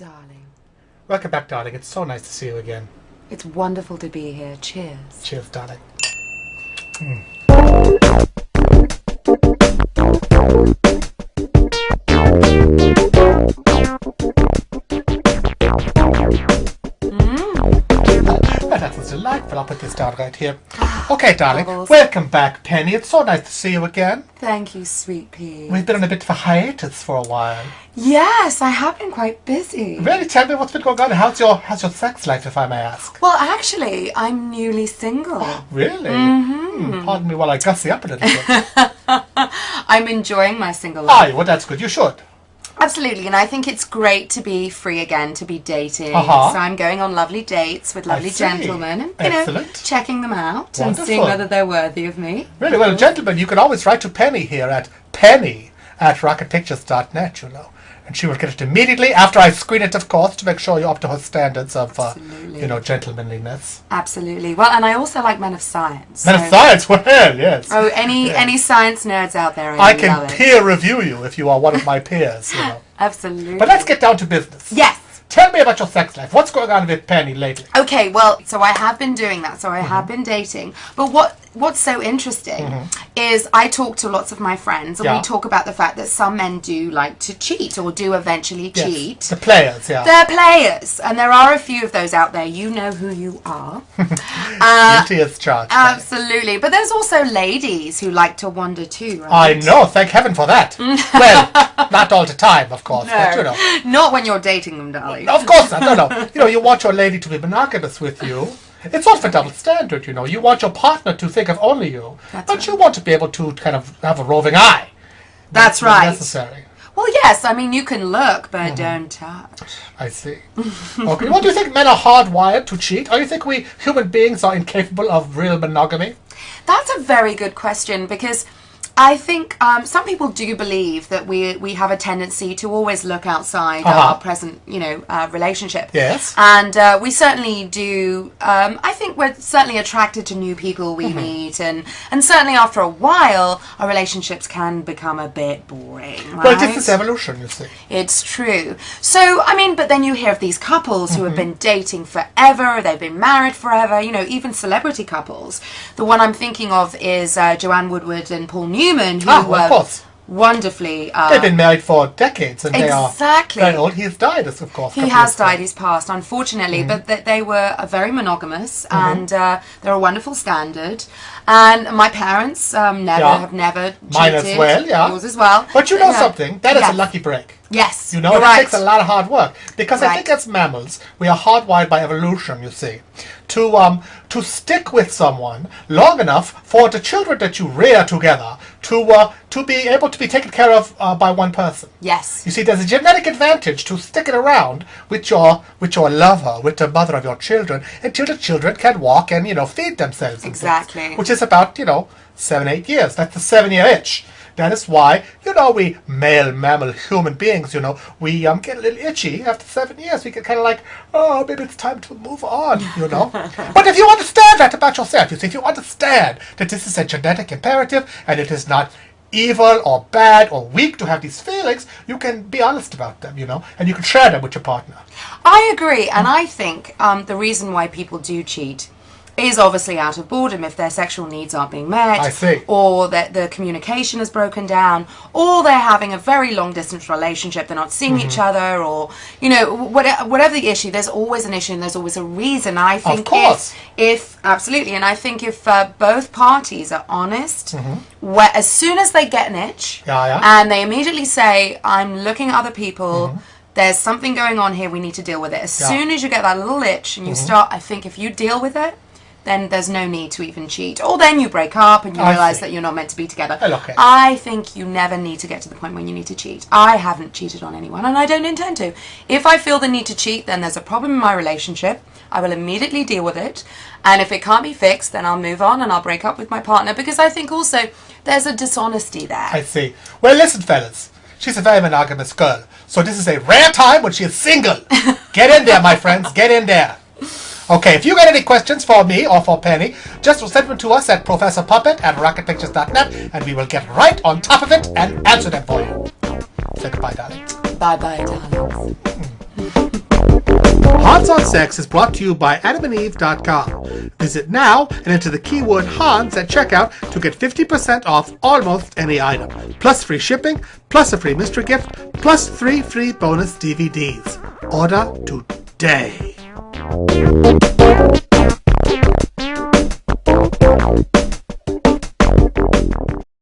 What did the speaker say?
darling. Welcome back, darling. It's so nice to see you again. It's wonderful to be here. Cheers. Cheers, darling. That was delightful. I'll put this down right here. Okay, darling. Bubbles. Welcome back, Penny. It's so nice to see you again. Thank you, sweet pea. We've been on a bit of a hiatus for a while. Yes, I have been quite busy. Really, tell me what's been going on. How's your sex life, if I may ask? Well, actually, I'm newly single. Really? Pardon me while I gussy up a little bit. I'm enjoying my single life. Aye, well, that's good. You should. Absolutely, and I think it's great to be free again, to be dating. Uh-huh. So I'm going on lovely dates with lovely see. gentlemen and, Excellent. checking them out and Wonderful. seeing whether they're worthy of me. Really, well, gentlemen, you can always write to Penny here at penny@rocketpictures.net, you know. And she will get it immediately after I screen it, of course, to make sure you're up to her standards of, Absolutely. gentlemanliness. Absolutely. Well, and I also like men of science. Men of science, well, yes. Oh, any science nerds out there, I love can it. peer review you if you are one of my peers, you know. Absolutely. But let's get down to business. Yes. Tell me about your sex life. What's going on with Penny lately? Okay, well, so I have been doing that. So I have been dating. But what's so interesting is I talk to lots of my friends and Yeah. we talk about the fact that some men do like to cheat or do eventually Yes, cheat. the players, yeah. They're players, and there are a few of those out there. You know who you are. Guilty as charged. Absolutely. But there's also ladies who like to wander too, right? I know, thank heaven for that. Well, not all the time, of course, but you know. Not when you're dating them, darling. Of course not, no. You know, you want your lady to be monogamous with you. It's not for double standard, you know. You want your partner to think of only you. That's but right. you want to be able to kind of have a roving eye. That's when right. necessary. Well, yes, I mean, you can look, but don't touch. I see. Okay. Well, do you think men are hardwired to cheat? Or do you think we human beings are incapable of real monogamy? That's a very good question because I think some people do believe that we have a tendency to always look outside our present, relationship. Yes. And we certainly do. I think we're certainly attracted to new people we meet, and certainly after a while, our relationships can become a bit boring. Right? Well, this is evolution, you see. It's true. So, I mean, but then you hear of these couples who have been dating forever, they've been married forever, even celebrity couples. The one I'm thinking of is Joanne Woodward and Paul Newman, who of were course. wonderfully... They've been married for decades, and Exactly. they are very old. He's died, of course. He has died, he's passed, unfortunately, but they were very monogamous, and they're a wonderful standard. And my parents have never cheated. Mine as well, yeah. Yours as well. But you know something? That is a lucky break. Yes, You know, you're that right. takes a lot of hard work. Because I Right. think as mammals, we are hardwired by evolution, you see, to stick with someone long enough for the children that you rear together to be able to be taken care of by one person. Yes. You see, there's a genetic advantage to sticking around with your lover, with the mother of your children, until the children can walk and, feed themselves. and things, Exactly. which is about, 7-8 years. That's the 7-year itch. That is why, we male mammal human beings, we get a little itchy after 7 years. We get kind of like, oh, maybe it's time to move on, But if you understand that about yourself, you see, if you understand that this is a genetic imperative and it is not evil or bad or weak to have these feelings, you can be honest about them, and you can share them with your partner. I agree, and I think the reason why people do cheat is obviously out of boredom if their sexual needs aren't being met, I see. or that the communication has broken down, or they're having a very long distance relationship, they're not seeing each other, or whatever the issue. There's always an issue and there's always a reason. I think Of course. if absolutely, and I think if both parties are honest, as soon as they get an itch, Yeah. and they immediately say, "I'm looking at other people." There's something going on here. We need to deal with it. As soon as you get that little itch and you start, I think if you deal with it, then there's no need to even cheat. Or then you break up and you I realise see. that you're not meant to be together. Well, okay. I think you never need to get to the point when you need to cheat. I haven't cheated on anyone and I don't intend to. If I feel the need to cheat, then there's a problem in my relationship. I will immediately deal with it. And if it can't be fixed, then I'll move on and I'll break up with my partner, because I think also there's a dishonesty there. I see. Well, listen, fellas. She's a very monogamous girl. So this is a rare time when she is single. Get in there, my friends. Get in there. Okay, if you got any questions for me or for Penny, just send them to us at professorpuppet@rocketpictures.net, and we will get right on top of it and answer them for you. Say goodbye, darling. Bye-bye, darlings. Hans on Sex is brought to you by AdamandEve.com. Visit now and enter the keyword Hans at checkout to get 50% off almost any item, plus free shipping, plus a free mystery gift, plus 3 free bonus DVDs. Order today.